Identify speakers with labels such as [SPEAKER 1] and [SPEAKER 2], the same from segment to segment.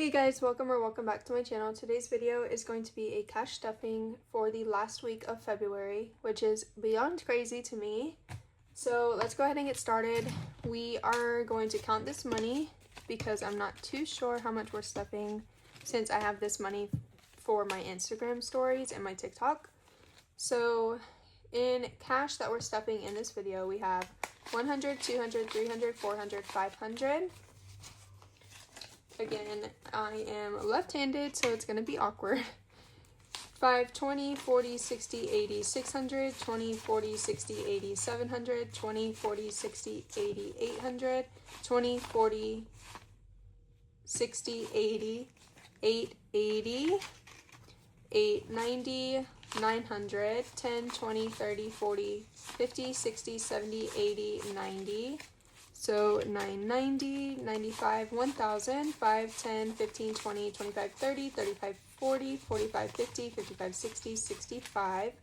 [SPEAKER 1] Hey guys, welcome back to my channel. Today's video is going to be a cash stuffing for the last week of February, which is beyond crazy to me. So let's go ahead and get started. We are going to count this money because I'm not too sure how much we're stuffing since I have this money for my Instagram stories and my TikTok. So in cash that we're stuffing in this video, we have 100, 200, 300, 400, 500. Again, I am left-handed, so it's going to be awkward. 5, 20, 40, 60, 80, 600, 20, 40, 60, 80, 700, 20, 40, 60, 80, 800, 20, 40, 60, 80, 880, 890, 900, 10, 20, 30, 40, 50, 60, 70, 80, 90. So 990, 95, 1000, 5, 10, 15, 20, 25, 30, 35, 40, 45, 50, 55, 60, 65,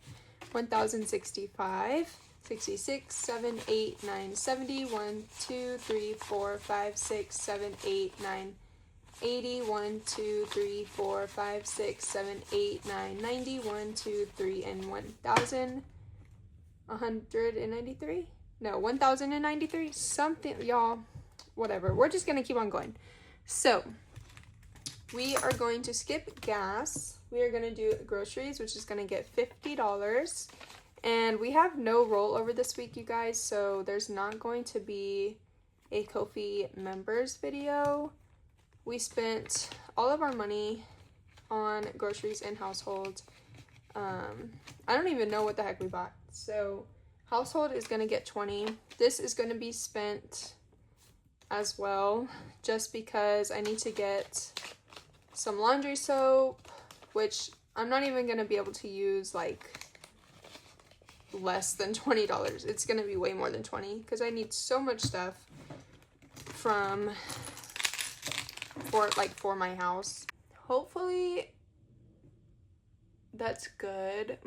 [SPEAKER 1] 1065, 66, 7, 8, 9, 70, 1, 2, 3, 4, 5, 6, 7, 8, 9, 80, 1, 2, 3, 4, 5, 6, 7, 8, 9, 90, 1, 2, 3, and 1000, 193? No, 1093, something, y'all, whatever. We're just gonna keep on going. So we are going to skip gas. We are gonna do groceries, which is gonna get $50. And we have no rollover this week, you guys, so there's not going to be a Kofi members video. We spent all of our money on groceries and household. I don't even know what the heck we bought. So household is going to get 20. This is going to be spent as well, just because I need to get some laundry soap, which I'm not even going to be able to use like less than $20. It's going to be way more than 20 because I need so much stuff for my house. Hopefully that's good.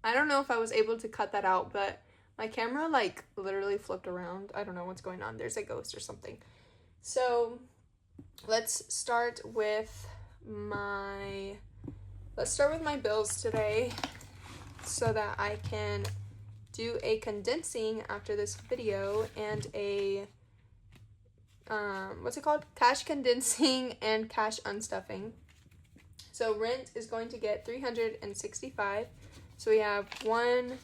[SPEAKER 1] I don't know if I was able to cut that out, but my camera like literally flipped around. I don't know what's going on. There's a ghost or something. So let's start with my bills today so that I can do a condensing after this video and a what's it called? Cash condensing and cash unstuffing. So rent is going to get $365. So we have 1,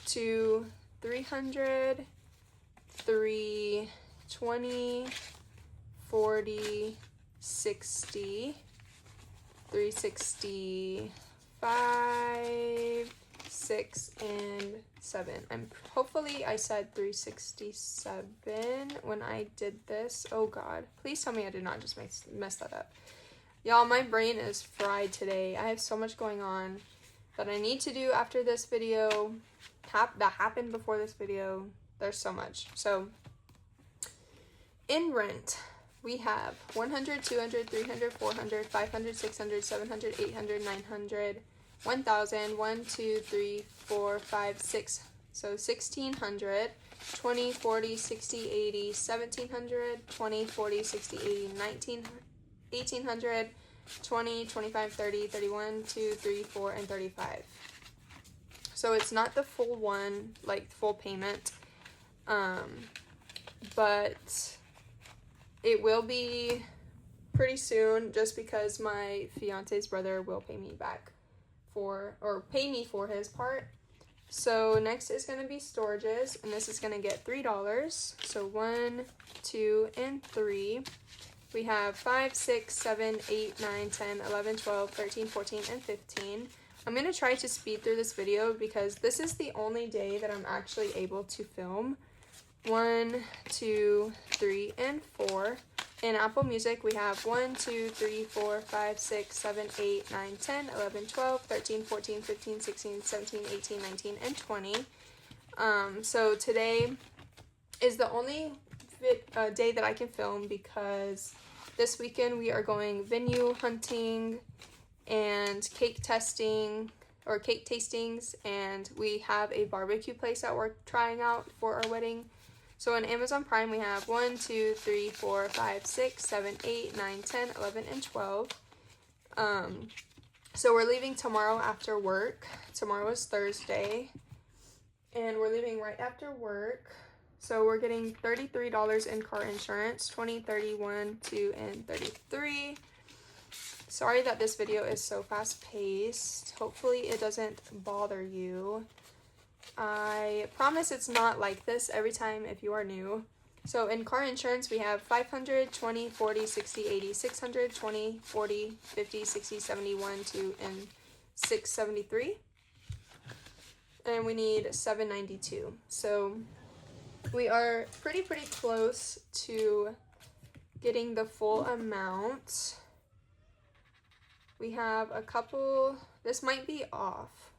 [SPEAKER 1] 2, 300, 3, 20, 40, 60, 365, 6, and 7. Hopefully I said 367 when I did this. Oh God, please tell me I did not just mess that up. Y'all, my brain is fried today. I have so much going on that I need to do after this video, that happened before this video. There's so much. So in rent, we have 100, 200, 300, 400, 500, 600, 700, 800, 900, 1000, 1, 2, 3, 4, 5, 6. So 1600, 20, 40, 60, 80, 1700, 20, 40, 60, 80, 1800, 20, 25, 30, 31, 2, 3, 4, and 35. So it's not the full one, like full payment, but it will be pretty soon just because my fiance's brother will pay me back pay me for his part. So next is going to be storages, and this is going to get $3. So 1, 2, and 3. We have 5, 6, 7, 8, 9, 10, 11, 12, 13, 14, and 15. I'm going to try to speed through this video because this is the only day that I'm actually able to film. 1, 2, 3, and 4. In Apple Music, we have 1, 2, 3, 4, 5, 6, 7, 8, 9, 10, 11, 12, 13, 14, 15, 16, 17, 18, 19, and 20. So today is the only day that I can film because this weekend we are going venue hunting and cake tastings, and we have a barbecue place that we're trying out for our wedding. So on Amazon Prime, we have 1, 2, 3, 4, 5, 6, 7, 8, 9, 10, 11, and 12. So we're leaving tomorrow after work. Tomorrow is Thursday. And we're leaving right after work. So we're getting $33 in car insurance, 20, 31, 2, and 33. Sorry that this video is so fast-paced. Hopefully it doesn't bother you. I promise it's not like this every time if you are new. So in car insurance, we have 500, 20, 40, 60, 80, 600, 20, 40, 50, 60, 71, 2, and 673. And we need 792. So we are pretty close to getting the full amount. We have a couple, this might be off,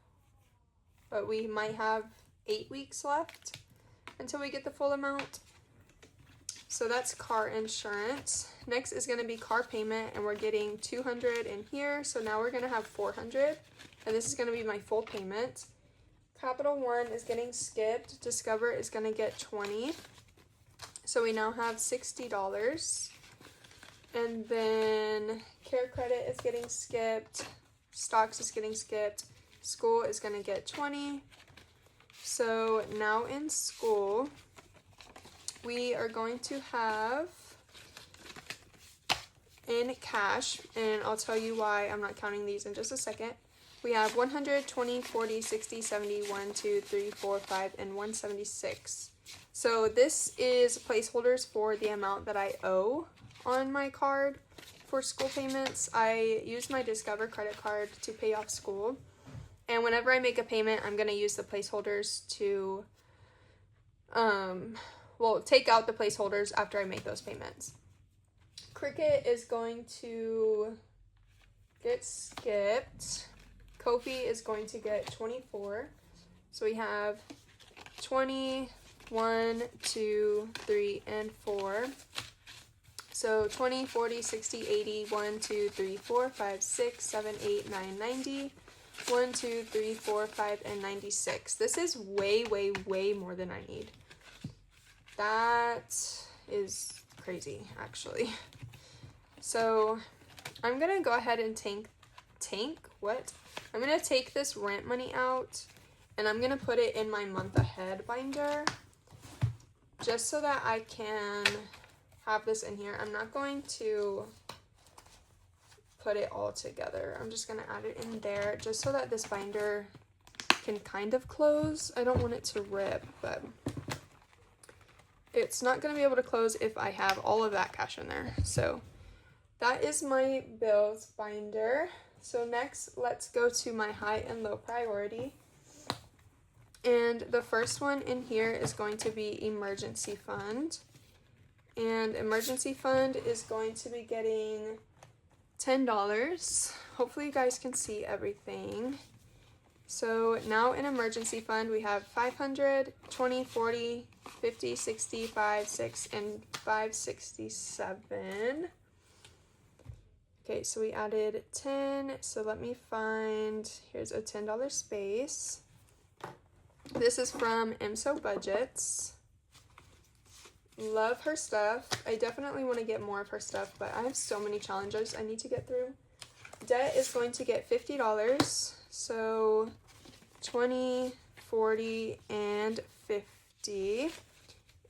[SPEAKER 1] but we might have 8 weeks left until we get the full amount. So that's car insurance. Next is going to be car payment, and we're getting 200 in here. So now we're going to have 400, and this is going to be my full payment. Capital One is getting skipped. Discover is going to get 20. So we now have $60. And then Care Credit is getting skipped. Stocks is getting skipped. School is going to get 20. So now in school, we are going to have in cash, and I'll tell you why I'm not counting these in just a second. We have 100, 20, 40, 60, 70, 1, 2, 3, 4, 5, and 176. So this is placeholders for the amount that I owe on my card for school payments. I use my Discover credit card to pay off school. And whenever I make a payment, I'm going to use the placeholders to, take out the placeholders after I make those payments. Cricket is going to get skipped. Kofi is going to get 24. So we have 20, 1, 2, 3, and 4. So 20, 40, 60, 80, 1, 2, 3, 4, 5, 6, 7, 8, 9, 90. 1, 2, 3, 4, 5, and 96. This is way more than I need. That is crazy, actually. So I'm gonna go ahead and I'm gonna take this rent money out, and I'm gonna put it in my month ahead binder, just so that I can have this in here. I'm not going to put it all together. I'm just gonna add it in there just so that this binder can kind of close. I don't want it to rip, but it's not gonna be able to close if I have all of that cash in there. So that is my bills binder. So next, let's go to my high and low priority. And the first one in here is going to be emergency fund. And emergency fund is going to be getting $10. Hopefully you guys can see everything. So now in emergency fund, we have 500, 20, 40, 50, 60, 5, 6, and 567. Okay, so we added 10. So let me find, here's a $10 space. This is from MSO Budgets. Love her stuff. I definitely want to get more of her stuff, but I have so many challenges I need to get through. Debt is going to get $50. So 20, 40, and 50.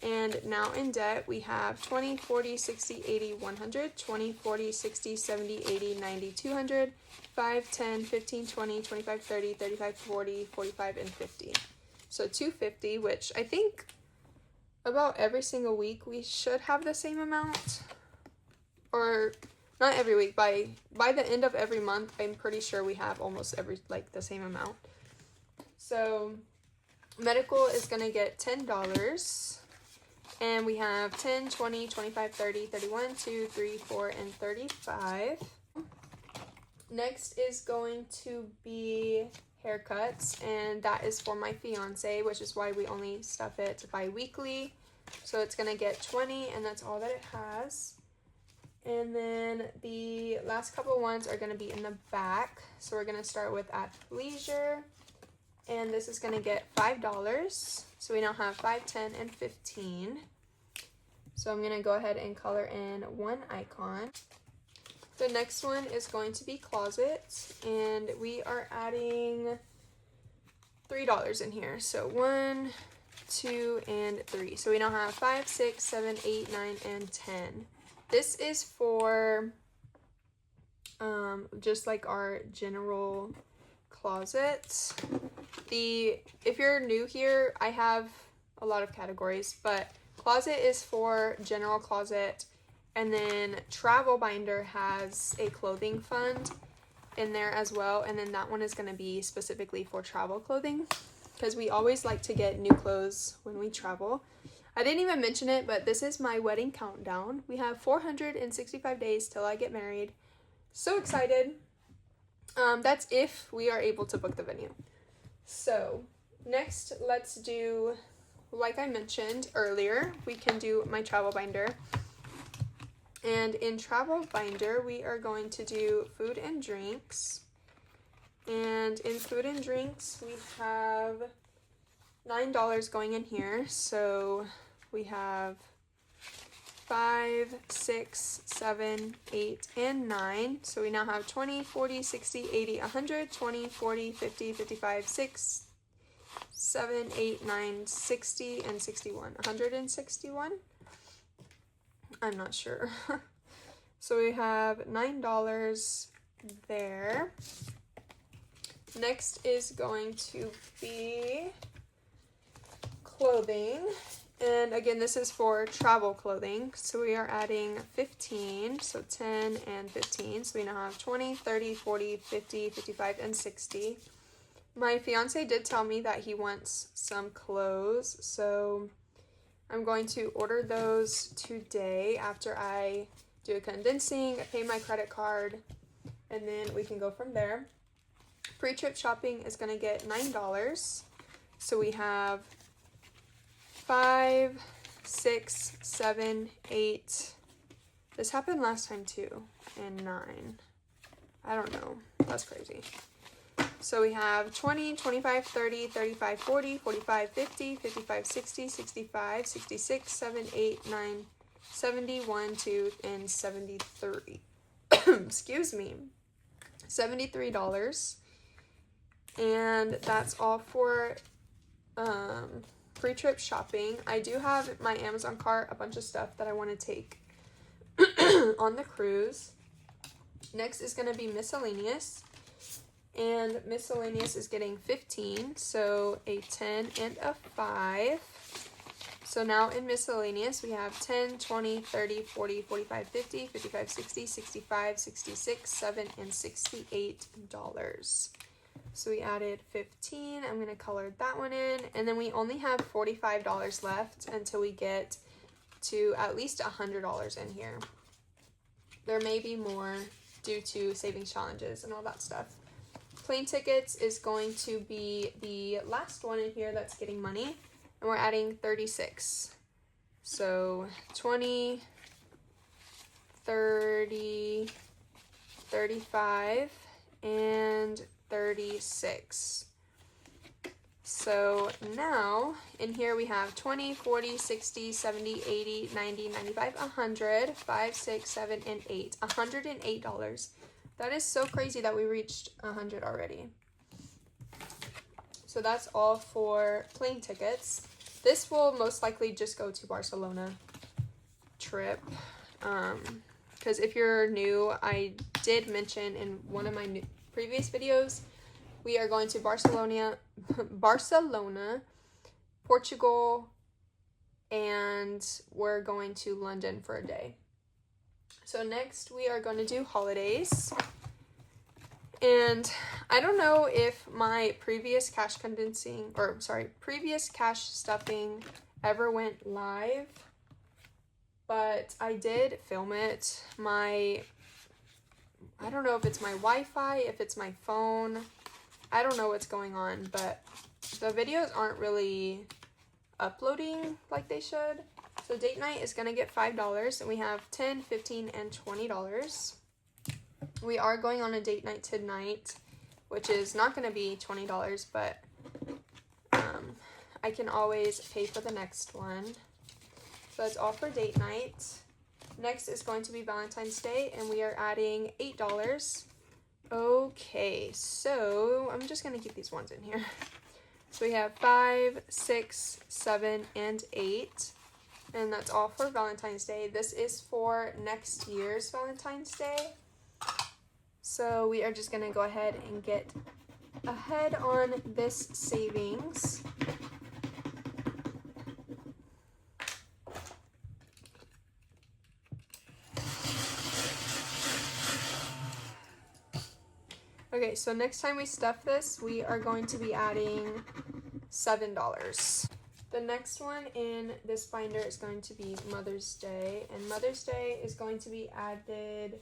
[SPEAKER 1] And now in debt, we have 20, 40, 60, 80, 100, 20, 40, 60, 70, 80, 90, 200, 5, 10, 15, 20, 25, 30, 35, 40, 45, and 50. So 250, which I think about every single week we should have the same amount. Or not every week, by the end of every month, I'm pretty sure we have almost the same amount. So medical is going to get $10. And we have 10, 20, 25, 30, 31, 2, 3, 4, and 35. Next is going to be haircuts, and that is for my fiance, which is why we only stuff it bi-weekly. So it's going to get 20, and that's all that it has. And then the last couple ones are going to be in the back. So we're going to start with athleisure, and this is going to get $5. So we now have 5, 10, and 15. So I'm going to go ahead and color in one icon. The next one is going to be closet, and we are adding $3 in here. So 1, 2, and 3. So we now have 5, 6, 7, 8, 9, and 10. This is for just like our general closet. If you're new here, I have a lot of categories, but closet is for general closet, and then travel binder has a clothing fund in there as well, and then that one is going to be specifically for travel clothing, because we always like to get new clothes when we travel. I didn't even mention it, but this is my wedding countdown. We have 465 days till I get married. So excited. That's if we are able to book the venue. So next, let's do, like I mentioned earlier, we can do my travel binder. And in travel binder, we are going to do food and drinks. And in food and drinks, we have $9 going in here. So we have 5, 6, 7, 8, and 9. So we now have 20, 40, 60, 80, 100, 20, 40, 50, 55, 6, 7, 8, 9, 60, and 61. 161? I'm not sure. So we have $9 there. Next is going to be clothing. And again, this is for travel clothing. So we are adding 15, so 10 and 15. So we now have 20, 30, 40, 50, 55, and 60. My fiance did tell me that he wants some clothes, so I'm going to order those today after I do a condensing, pay my credit card, and then we can go from there. Pre-trip shopping is going to get $9. So we have 5, 6, 7, 8. This happened last time too, and 9. I don't know. That's crazy. So we have 20, 25, 30, 35, 40, 45, 50, 55, 60, 65, 66, 7, 8, 9, 71, 2, and 73. Excuse me. $73. And that's all for pre-trip shopping. I do have my Amazon cart, a bunch of stuff that I want to take on the cruise. Next is going to be miscellaneous. And miscellaneous is getting 15, so a 10 and a 5. So now in miscellaneous, we have 10, 20, 30, 40, 45, 50, 55, 60, 65, 66, 7, and $68. So we added 15. I'm going to color that one in. And then we only have $45 left until we get to at least $100 in here. There may be more due to savings challenges and all that stuff. Plane tickets is going to be the last one in here that's getting money, and we're adding 36. So 20, 30, 35, and 36. So now in here we have 20, 40, 60, 70, 80, 90, 95, 100, 5, 6, 7, and 8. $108. That is so crazy that we reached 100 already. So that's all for plane tickets. This will most likely just go to Barcelona trip. Because if you're new, I did mention in one of my previous videos, we are going to Barcelona, Portugal, and we're going to London for a day. So next we are going to do holidays. And I don't know if my previous cash stuffing ever went live, but I did film it. I don't know if it's my Wi-Fi, if it's my phone. I don't know what's going on, but the videos aren't really uploading like they should. So date night is going to get $5, and we have $10, $15, and $20. We are going on a date night tonight, which is not going to be $20, but I can always pay for the next one. So that's all for date night. Next is going to be Valentine's Day, and we are adding $8. Okay, so I'm just gonna keep these ones in here. So we have 5, 6, 7, and 8. And that's all for Valentine's Day. This is for next year's Valentine's Day. So we are just gonna go ahead and get ahead on this savings. Okay, so next time we stuff this, we are going to be adding $7. The next one in this binder is going to be Mother's Day, and Mother's Day is going to be added,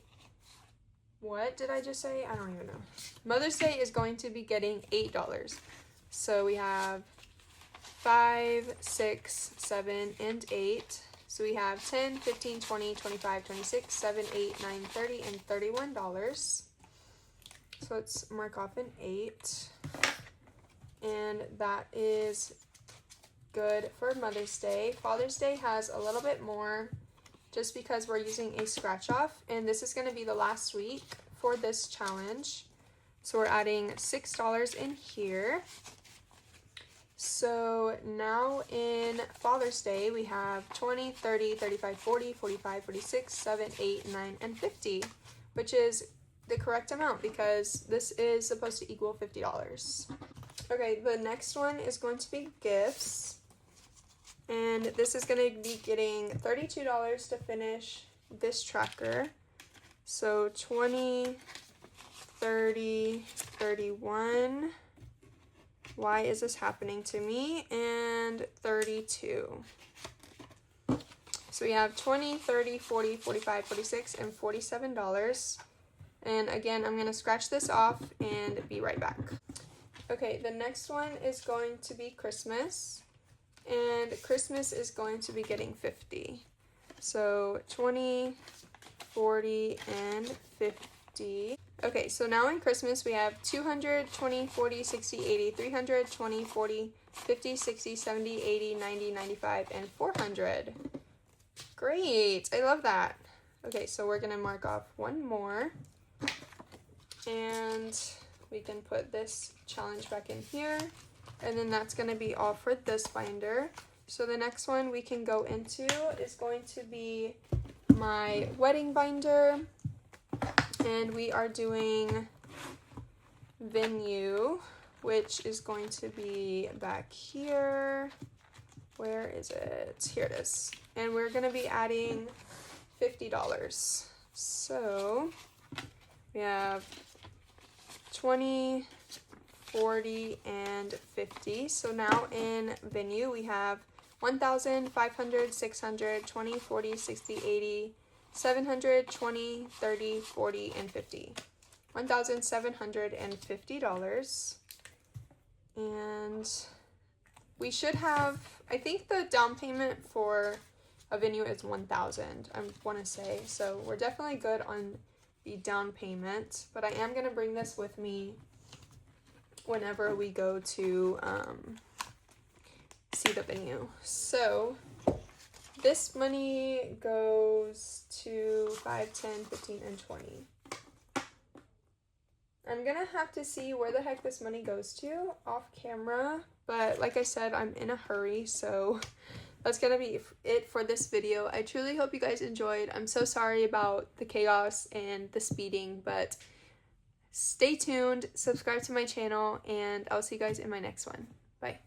[SPEAKER 1] what did I just say? I don't even know. Mother's Day is going to be getting $8. So we have 5, 6, 7, and 8. So we have 10, 15, 20, 25, 26, 7, 8, 9, 30, and $31. So let's mark off an 8. And that is good for Mother's Day. Father's Day has a little bit more just because we're using a scratch off. And this is going to be the last week for this challenge. So we're adding $6 in here. So now in Father's Day, we have 20, 30, 35, 40, 45, 46, 7, 8, 9, and 50, which is the correct amount because this is supposed to equal $50. Okay, the next one is going to be gifts. And this is going to be getting $32 to finish this tracker. So 20, 30, 31. Why is this happening to me? And 32. So we have 20, 30, 40, 45, 46, and $47. And again, I'm going to scratch this off and be right back. Okay, the next one is going to be Christmas. And Christmas is going to be getting 50. So 20, 40, and 50. Okay, so now in Christmas we have 200, 20, 40, 60, 80, 300, 20, 40, 50, 60, 70, 80, 90, 95, and 400. Great, I love that. Okay, so we're gonna mark off one more. And we can put this challenge back in here. And then that's gonna be all for this binder. So the next one we can go into is going to be my wedding binder. And we are doing venue, which is going to be back here. Where is it? Here it is. And we're going to be adding $50. So we have 20, 40, and 50. So now in venue, we have 1,000, 500, 600, 20, 40, 60, 80, 700, 20, 30, 40, and 50. $1,750. And we should have, I think the down payment for a venue is 1,000, I want to say. So we're definitely good on the down payment, but I am going to bring this with me whenever we go to see the venue. So this money goes to 5, 10, 15, and 20. I'm gonna have to see where the heck this money goes to off camera, but like I said, I'm in a hurry, so that's gonna be it for this video. I truly hope you guys enjoyed. I'm so sorry about the chaos and the speeding, but stay tuned, subscribe to my channel, and I'll see you guys in my next one. Bye.